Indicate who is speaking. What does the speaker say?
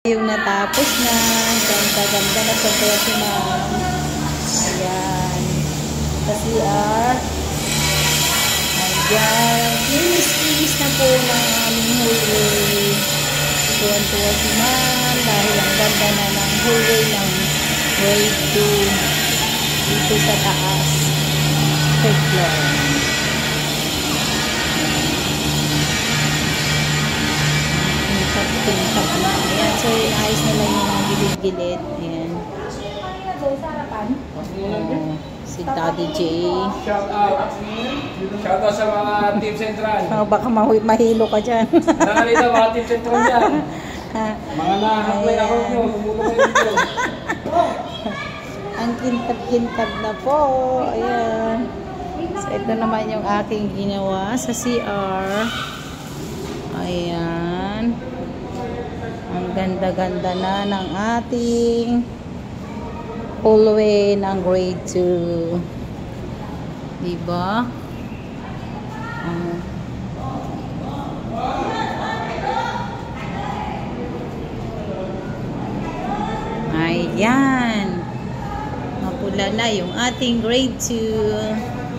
Speaker 1: Yung natapos na, ganda-ganda na pagkaya si ma'am. Ayan. Sa CR. Ayan. Kinis-kinis na po ng aming hallway. Tuwan-tuwa si ma'am dahil ang ganda na ng hallway ng grade 2 dito sa taas. Third floor. Tingtap na. Ayan. So, inayos nila yung mga gilid-gilid. Ayan. Si Daddy J.
Speaker 2: Shout out. Shout out sa mga Team Central.
Speaker 1: Baka mahilo ka dyan.
Speaker 2: Nakalita mga Team Central dyan. Mga nakaklay ako nyo. Tumulong kayo dito.
Speaker 1: Ang kintab-kintab na po. Ayan. So, ito naman yung aking ginawa sa CR. Ayan. Ang ganda-ganda na ng ating hallway ng grade 2. Diba? Ayan. Mapula na yung ating grade 2.